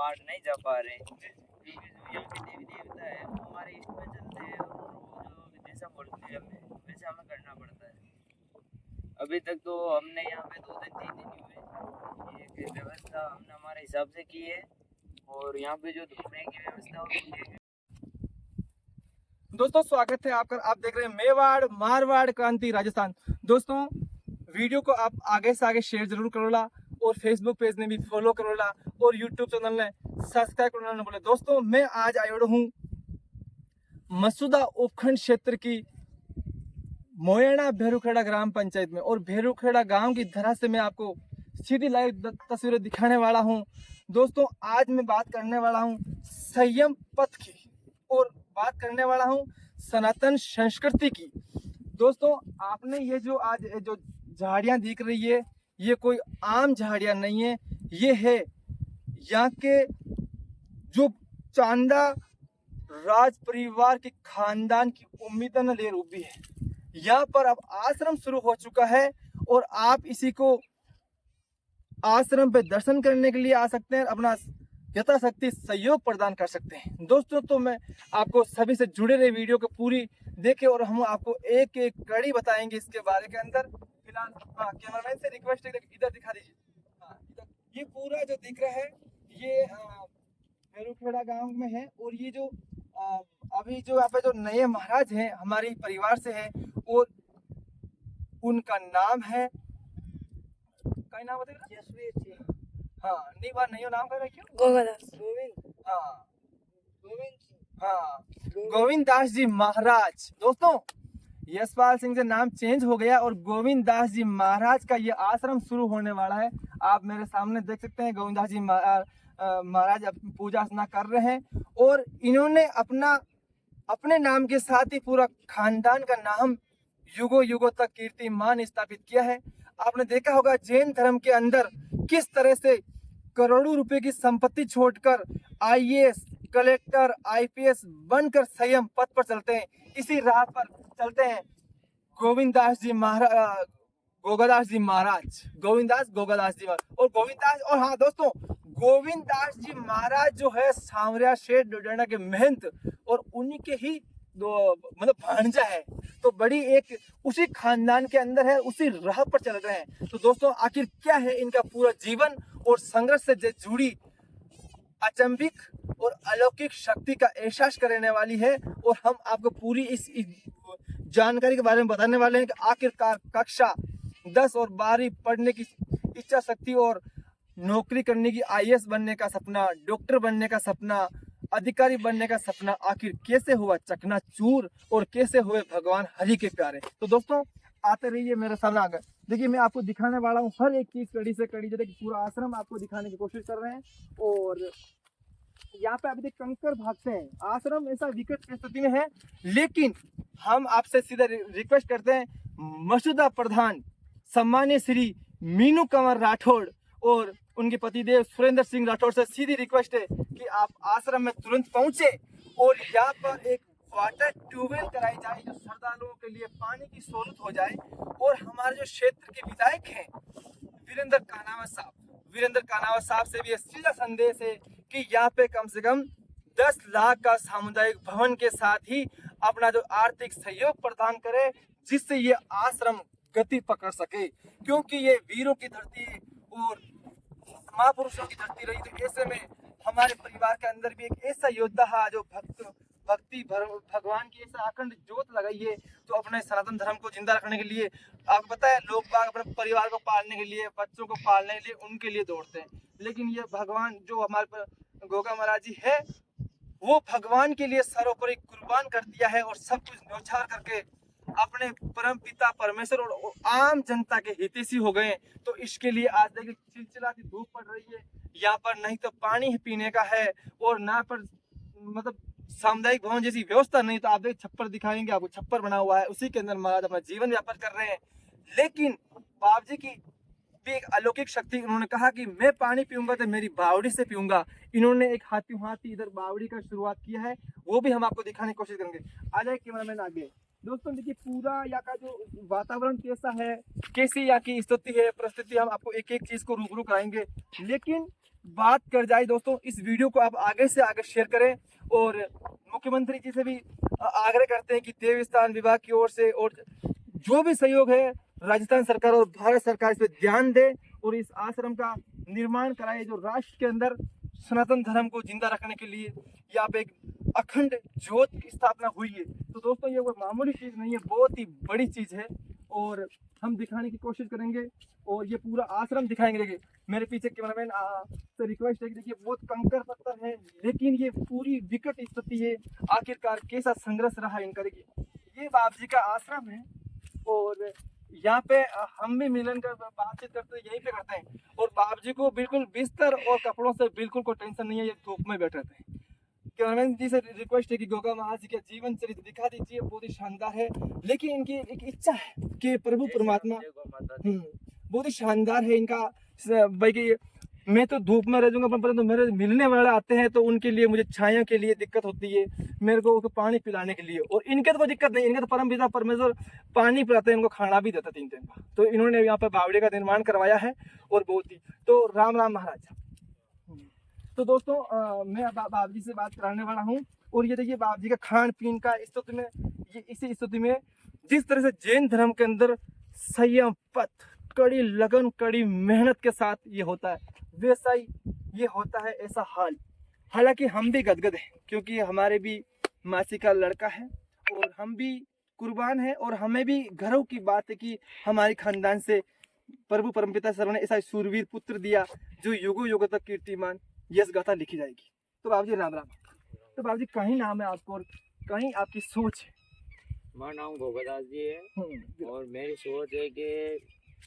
Part नहीं जा पा रहे हैं, क्योंकि जो यहाँ के देवी देवता है वो हमारे इष्ट में चलते हैं और वो जो जैसा बोलते हैं हमें वैसे हमें करना पड़ता है। अभी तक तो हमने यहाँ पे 2 दिन 3 दिन हुए ये व्यवस्था हमने हमारे हिसाब से की है, और यहाँ पे जो धोने की व्यवस्था होती है। दोस्तों स्वागत है आपका। आप देख रहे हैं मेवाड़ मारवाड़ क्रांति राजस्थान। दोस्तों वीडियो को आप आगे से आगे शेयर जरूर करोला और फेसबुक पेज ने भी फॉलो करोला और यूट्यूब चैनल ने सब्सक्राइब करोला न बोले। दोस्तों मैं आज आयो हूँ मसूदा उपखंड क्षेत्र की मोयना भेरूखेड़ा ग्राम पंचायत में, और भेरूखेड़ा गांव की धरा से मैं आपको सीधी लाइव तस्वीरें दिखाने वाला हूँ। दोस्तों आज मैं बात करने वाला हूँ संयम पथ की और बात करने वाला हूँ सनातन संस्कृति की। दोस्तों आपने ये जो आज जो झाड़ियाँ दिख रही है ये कोई आम झाड़ियाँ नहीं है, ये है यहाँ के जो चांदा राज परिवार के खानदान की उम्मीदें ले रूबी है। यहाँ पर अब आश्रम शुरू हो चुका है और आप इसी को आश्रम पे दर्शन करने के लिए आ सकते हैं, अपना यथाशक्ति सहयोग प्रदान कर सकते हैं। दोस्तों तो मैं आपको सभी से जुड़े रहे वीडियो को पूरी देखे और हम आपको एक एक कड़ी बताएंगे इसके बारे के अंदर। फिलहाल कैमरामैन से रिक्वेस्ट है इधर दिखा दीजिए। इधर ये पूरा जो दिख रहा है ये भेरूखेड़ा गांव में है, और ये जो अभी जो यहाँ पे जो नए महाराज हैं हमारे परिवार से है, और उनका नाम है क्या नाम बताइए? जसवीर सिंह। हाँ नहीं बात नहीं हो नाम का रखियो गोविंद। हाँ गोविंद दास जी महाराज। दोस्तों यशपाल सिंह से नाम चेंज हो गया और गोविंद दास जी महाराज का ये आश्रम शुरू होने वाला है। आप मेरे सामने देख सकते हैं गोविंद दास जी महाराज पूजा अर्चना कर रहे हैं, और इन्होंने अपने नाम के साथ ही पूरा खानदान का नाम युगों युगों तक कीर्तिमान स्थापित किया है। आपने देखा होगा जैन धर्म के अंदर किस तरह से करोड़ों रुपए की संपत्ति छोड़कर आईएएस कलेक्टर आईपीएस बनकर संयम पथ पर चलते हैं, इसी राह पर चलते हैं गोविंद दास जी महाराज, गोगादास जी महाराज, गोगादास जी महाराज और गोविंद दास। और हाँ दोस्तों गोविंद दास जी महाराज जो है सांवरिया शेठ डोडेना के महंत और उन्हीं के ही मतलब भांजा है, तो बड़ी एक उसी खानदान के अंदर है, उसी राह पर चल रहे हैं। तो दोस्तों आखिर क्या है इनका पूरा जीवन और संघर्ष से जुड़ी अचंभिक और अलौकिक शक्ति का एहसास करने वाली है, और हम आपको पूरी इस जानकारी के बारे में बताने वाले हैं कि आखिरकार कक्षा 10 और 12 पढ़ने की इच्छा शक्ति और नौकरी करने की आईएएस बनने का सपना, डॉक्टर बनने का सपना, अधिकारी बनने का सपना आखिर कैसे हुआ चकनाचूर और कैसे हुए भगवान हरि के प्यारे। तो दोस्तों आते रहिए मेरे सामने आगे। देखिए मैं आपको दिखाने वाला हूँ हर एक चीज कड़ी से कड़ी, जैसे कि पूरा आश्रम आपको दिखाने की कोशिश कर रहे हैं। और यहाँ पे अभी कंकर भागते हैं, आश्रम ऐसा विकट स्थिति में है, लेकिन हम आपसे सीधा रिक्वेस्ट करते हैं मसूदा प्रधान सम्मान्य श्री मीनू कंवर राठौड़ और उनके पतिदेव सुरेंद्र सिंह राठौड़ से सीधी रिक्वेस्ट है कि आप आश्रम में तुरंत पहुंचे और यहाँ पर एक वाटर ट्यूबवेल कराई जाए जो श्रद्धालुओं के लिए पानी की सहूलत हो जाए। और हमारे जो क्षेत्र के विधायक हैं वीरेंद्र कानावत साहब से भी सीधा संदेश है कि यहाँ पे कम से कम 10 लाख का सामुदायिक भवन के साथ ही अपना जो आर्थिक सहयोग प्रदान करे, जिससे ये आश्रम गति पकड़ सके, क्योंकि ये वीरों की धरती और महापुरुषों की धरती रही। तो ऐसे में हमारे परिवार के अंदर भी एक ऐसा योद्धा है जो भक्ति भगवान की ऐसा अखंड जोत लगाई है, तो अपने सनातन धर्म को जिंदा रखने के लिए आपको पता है लोग बाग अपने परिवार को पालने के लिए, बच्चों को पालने के लिए उनके लिए दौड़ते हैं, लेकिन ये भगवान जो हमारे गोगा महाराज जी है वो भगवान के लिए सर्वोपरि कुर्बान कर दिया है और सब कुछ न्यौछावर करके अपने परम पिता परमेश्वर और आम जनता के हितैषी हो गए। तो इसके लिए आज देखिए चिलचिलाती धूप पड़ रही है, यहाँ पर नहीं तो पानी पीने का है और ना पर मतलब सामुदायिक भवन जैसी व्यवस्था नहीं। तो आप देख छप्पर दिखाएंगे, आपको छप्पर बना हुआ है, उसी के अंदर महाराज अपना जीवन व्यापन कर रहे हैं। लेकिन बाप जी की भी एक अलौकिक शक्ति, उन्होंने कहा कि मैं पानी पीऊंगा तो मेरी बावड़ी से पीऊंगा। इन्होंने एक हाथी इधर बावड़ी का शुरुआत किया है, वो भी हम आपको दिखाने की कोशिश करेंगे। आ जाए कैमरामैन आगे। दोस्तों देखिए पूरा यहाँ का जो वातावरण कैसा है, कैसी यहाँ की स्थिति है, परिस्थिति, हम आपको एक एक चीज को रूबरू कराएंगे। लेकिन बात कर जाए दोस्तों, इस वीडियो को आप आगे से आगे शेयर करें और मुख्यमंत्री जी से भी आग्रह करते हैं कि देवस्थान विभाग की ओर से और जो भी सहयोग है राजस्थान सरकार और भारत सरकार इस पर ध्यान दे और इस आश्रम का निर्माण कराए, जो राष्ट्र के अंदर सनातन धर्म को जिंदा रखने के लिए यहाँ पे एक अखंड ज्योत की स्थापना हुई है। तो दोस्तों ये कोई मामूली चीज नहीं है, बहुत ही बड़ी चीज है और हम दिखाने की कोशिश करेंगे और ये पूरा आश्रम दिखाएंगे। देखिए मेरे पीछे कैमरामैन से रिक्वेस्ट है कि देखिए बहुत कंकर पत्थर है, लेकिन ये पूरी विकट स्थिति है। आखिरकार कैसा संघर्ष रहा इनका। देखिए ये बाप जी का आश्रम है और यहाँ पे हम भी मिलन कर बातचीत करते यहीं पे करते हैं और बाप जी को बिल्कुल बिस्तर और कपड़ों से बिल्कुल कोई टेंशन नहीं है, ये धूप में बैठे रहते हैं। कैमरामैन जी से रिक्वेस्ट है कि गोगा महाराज जी का जीवन चरित्र दिखा दीजिए, बहुत ही शानदार है। लेकिन इनकी एक इच्छा है कि प्रभु परमात्मा बहुत ही शानदार है इनका भाई कि मैं तो धूप में रह जाऊंगा, परंतु मेरे मिलने वाले आते हैं तो उनके लिए मुझे छाया के लिए दिक्कत होती है, मेरे को उसको पानी पिलाने के लिए। और इनके तो कोई दिक्कत नहीं, इनके तो परम पिता परमेश्वर पानी पिलाते हैं, इनको खाना भी देता 3 दिन का। तो इन्होंने यहाँ पर बावड़े का निर्माण करवाया है और बहुत ही तो राम राम महाराज। तो दोस्तों मैं बाप जी से बात कराने वाला हूँ और ये देखिए बाप जी का खान पीन का स्थिति में, ये इसी स्थिति में जिस तरह से जैन धर्म के अंदर संयम पथ, कड़ी लगन, कड़ी मेहनत के साथ ये होता है, वैसा ही ये होता है ऐसा हाल। हालांकि हम भी गदगद हैं क्योंकि हमारे भी मासी का लड़का है और हम भी कुर्बान हैं और हमें भी गर्व की बात है कि हमारे खानदान से प्रभु परमपिता सर्व ने ऐसा सूरवीर पुत्र दिया जो युगों युगों तक कीर्तिमान यश गाथा लिखी जाएगी। तो बाबू जी राम राम। तो बाबू जी कहीं नाम है आपको और कहीं आपकी सोच है? मेरा नाम गोपादास जी है और मेरी सोच है कि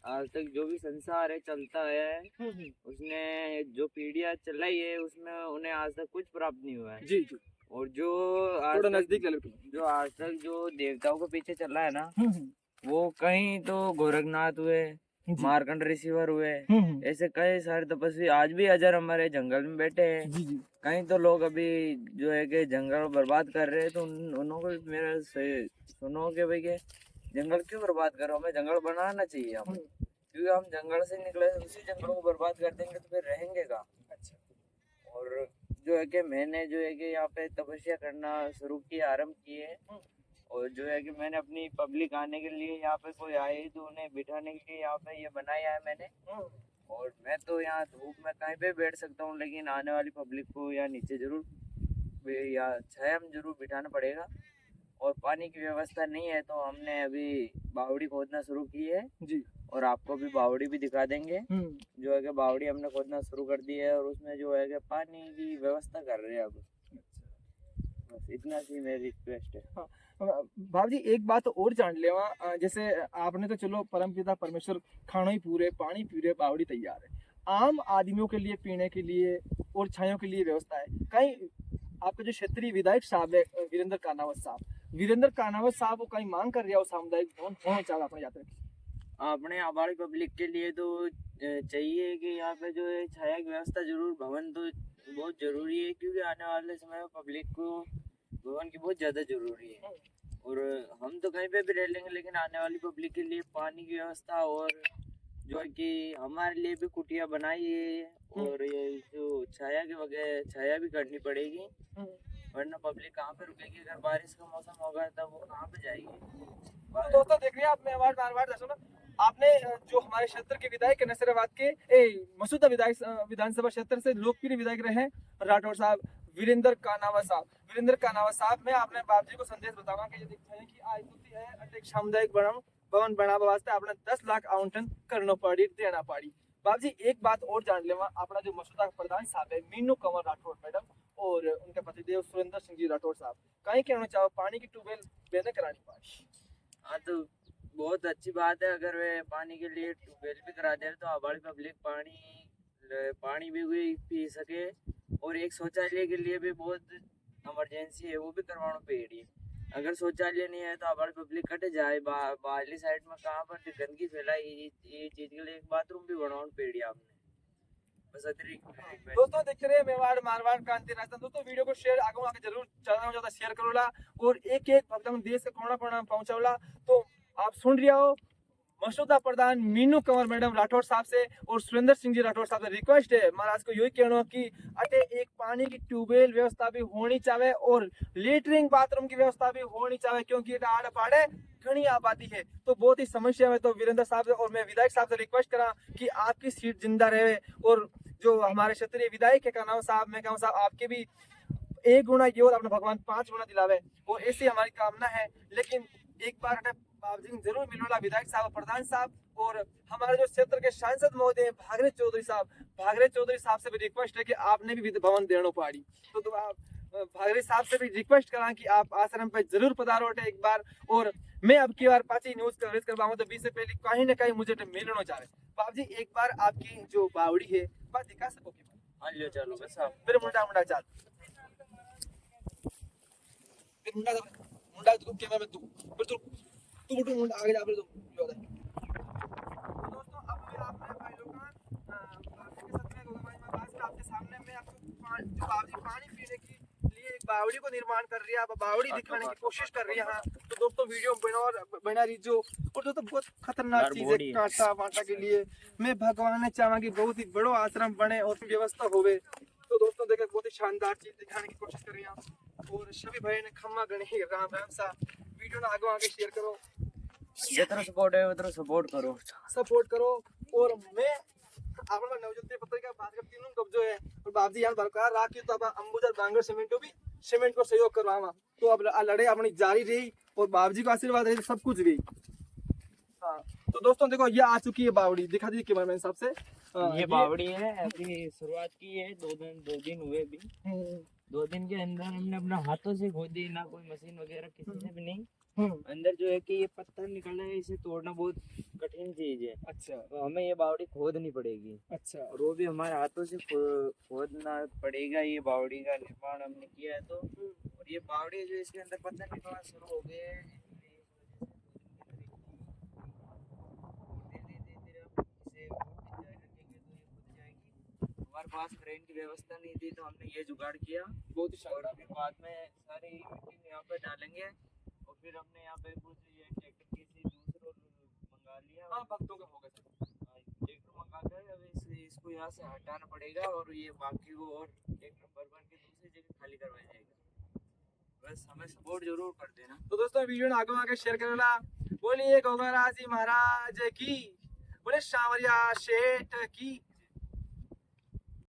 आज तक जो भी संसार है चलता है उसने जो पीढ़ियां चलाई है उसमें उन्हें आज तक कुछ प्राप्त नहीं हुआ है। जी जी। और जो थोड़ा नजदीक ले लो। जो आज तक जो देवताओं के पीछे चल रहा है ना, वो कहीं तो गोरखनाथ हुए, मार्कंड ऋषिवर हुए, ऐसे कई सारे तपस्वी आज भी अजर हमारे जंगल में बैठे हैं। कहीं तो लोग अभी जो है कि जंगल बर्बाद कर रहे हैं, तो उन्होंने को मेरा सुनो कि भाई के जंगल क्यों बर्बाद करो, हमें जंगल बनाना चाहिए हमें, क्योंकि हम जंगल से निकले उसी जंगल को बर्बाद कर देंगे तो फिर रहेंगे कहाँ। अच्छा। और जो है कि मैंने जो है कि यहाँ पे तपस्या करना शुरू की, आरंभ किए और जो है कि मैंने अपनी पब्लिक आने के लिए यहाँ पे कोई आए तो उन्हें बिठाने के लिए यहाँ पे ये बनाया है मैंने। और मैं तो यहाँ धूप में कहीं पे बैठ सकता हूँ, लेकिन आने वाली पब्लिक को यहाँ नीचे जरूर या छाया में जरूर बिठाना पड़ेगा। और पानी की व्यवस्था नहीं है तो हमने अभी बावड़ी खोदना शुरू की है जी, और आपको भी बावड़ी भी दिखा देंगे। जो है कि बावड़ी हमने खोदना शुरू कर दी है और उसमें जो है कि पानी की व्यवस्था कर रहे हैं अब। बस इतना सी मेरी रिक्वेस्ट है। हाँ, बाबू जी एक बात और जान ले, जैसे आपने तो चलो परम पिता परमेश्वर खाना ही पूरे, पानी पूरे, बावड़ी तैयार है, आम आदमियों के लिए पीने के लिए और छायों के लिए व्यवस्था है। कहीं आपके जो क्षेत्रीय विधायक साहब है वीरेंद्र कानावत साहब वो कहीं मांग कर रहा हो सामुदायिक भवन होना चाहिए अपने यात्रा अपने आबादी पब्लिक के लिए तो चाहिए कि यहाँ पे जो है छाया की व्यवस्था जरूर, भवन तो बहुत जरूरी है क्योंकि आने वाले समय में पब्लिक को भवन की बहुत ज़्यादा जरूरी है। और हम तो कहीं पे भी रह लेंगे, लेकिन आने वाली पब्लिक के लिए पानी की व्यवस्था और जो है कि हमारे लिए भी कुटिया बनाई है और ये जो छाया के वगैरह छाया भी करनी पड़ेगी, वरना पब्लिक कहाँ पे रुकेगी। अगर बारिश का मौसम होगा तब वो कहाँ पे जाएगी। तो दोस्तों देख रहे हैं आपने बार सुना आपने जो हमारे क्षेत्र के विधायक नसीराबाद के मसूदा विधानसभा क्षेत्र से लोकप्रिय विधायक रहे हैं राठौर साहब वीरेंद्र कानावत साहब में आपने बाप जी को संदेश बतावा कि ये दिखाया कि आज होती है अनेक सामुदायिक भवन बनावा वास्ते आपने 10 लाख आवंटन करना पड़ी, देना पड़ी। बाप जी एक बात और जान लेवा, अपना जो मसूदा प्रधान साहब है मीनू कंवर राठौर मैडम और उनके पतिदेव सुरेंद्र सिंह जी राठौर साहब, कहीं कहना चाहो पानी की ट्यूबवेल बेहद करानी पड़ी। हाँ तो बहुत अच्छी बात है, अगर वे पानी के लिए ट्यूबवेल भी करा दे तो हमारी पब्लिक पानी भी पी सके। और एक शौचालय के लिए भी बहुत इमरजेंसी है, वो भी करवाना पेड़ी। अगर शौचालय नहीं है तो हमारी पब्लिक कट जाए, बाहरली साइड में कहाँ पर गंदगी फैलाई, ये चीज के लिए एक बाथरूम भी बनवाना पेड़ी आपने। बस अतिरिक्त दोस्तों देखते रहे मेवाड़ मारवाड़ क्रांति राजस्थान। दोस्तों वीडियो को शेयर आगे जरूर ज्यादा शेयर करोला और एक भक्त देश के कोना कोना पहुंचावला। तो आप सुन रहे हो मौजूदा प्रधान मीनू कंवर मैडम राठौर साहब से और सुरेंद्र सिंह जी राठौर साहब से रिक्वेस्ट है महाराज को यही कहना कि अटे एक पानी की ट्यूबवेल व्यवस्था भी होनी चाहिए और लेटरिंग बाथरूम की व्यवस्था भी होनी चाहिए, क्योंकि ये आड़ पाड़े घनी आबादी है तो बहुत ही समस्या है। तो वीरेंद्र साहब और मैं विधायक साहब से रिक्वेस्ट करा कि आपकी सीट जिंदा रहे और जो हमारे क्षेत्रीय विधायक है कानाव साहब, मैं कहूँ साहब आपके भी 1 गुना ये और अपने भगवान 5 गुना दिलावे और ऐसी हमारी कामना है। लेकिन एक बार बाबू जी जरूर मिलोला विधायक साहब प्रधान साहब और हमारे जो क्षेत्र के सांसद महोदय भागरे चौधरी साहब से भी रिक्वेस्ट है कि आपने भी भवन देना पड़ी तो आप भागरे साहब से भी रिक्वेस्ट करा कि आप आश्रम पे जरूर पधारो एक बार। और मैं अब की बार पाची न्यूज कवरेज करवाऊंगा तो 20 से पहले कहीं ना कहीं मुझे मिलना चाहे। बाबू जी एक बार आपकी जो बावड़ी है बात दिखा सकोगे? हाँ लो चलो बस आप मेरे मुंडा चाल मुंडा तू कैमरा में तू मुंडा आगे जा फिर जो है। दोस्तों अब मैं आपने भाई लोग आपके साथ में आपके सामने मैं आपको जो बावड़ी पानी पीने की लिए एक बावड़ी को निर्माण कर रही है, बावड़ी दिखाने की कोशिश कर रही है। हाँ तो दोस्तों वीडियो बना रही जो और दोस्तों बहुत खतरनाक चीज है कांटा वाटा के लिए। मैं भगवान ने चाहा कि बहुत ही बड़ो आश्रम बने और व्यवस्था होवे। तो दोस्तों देखो बहुत ही शानदार चीज दिखाने की कोशिश कर रही हैं और सभी भाई ने खम्मा गणी राम राम सा वीडियो ना आगे शेयर करो, जितना सपोर्ट है उतना सपोर्ट करो। और मैं आपण नवज्योति पत्रिका भाजपा तीनों कब्जो है और बाबजी यार बरकरार राखी तो अब अंबुजा बांगर सीमेंट को सहयोग करवावा तो अब लड़ाई अपनी जारी रही और बाबजी का आशीर्वाद रही सब कुछ रही। हाँ तो दोस्तों देखो ये आ चुकी है बावड़ी, दिखा दीजिए कैमरामैन साहब से। ये बावड़ी है अभी शुरुआत की है 2 दिन हुए भी। 2 दिन के अंदर हमने अपना हाथों से खोदी, ना कोई मशीन वगैरह किसी से भी नहीं। अंदर जो है कि ये पत्थर निकल रहा है, इसे तोड़ना बहुत कठिन चीज है। अच्छा तो हमें ये बावड़ी खोदनी पड़ेगी। अच्छा और वो भी हमारे हाथों से खोदना पड़ेगा। ये बावड़ी का निर्माण हमने किया है तो और ये बावड़ी जो इसके अंदर पत्थर निकलना शुरू हो गए हैं हमारे पास क्रेन की व्यवस्था नहीं थी तो हमने ये जुगाड़ किया बहुत ही और फिर बाद में सारी मिट्टी यहाँ पे डालेंगे और फिर हमने यहाँ पे कुछ ये ट्रैक्टर किसी दूसरों मंगा लिया। हाँ भक्तों का होगा ट्रैक्टर मंगा कर अब इसको यहाँ से हटाना पड़ेगा और ये बाकी को और ट्रैक्टर भर के दूसरी जगह खाली करवाया जाएगा। बस हमें सपोर्ट जरूर कर देना। तो दोस्तों वीडियो ने आगे शेयर करना। बोलिए गोगरा जी महाराज की, बोले सांवरिया शेठ की।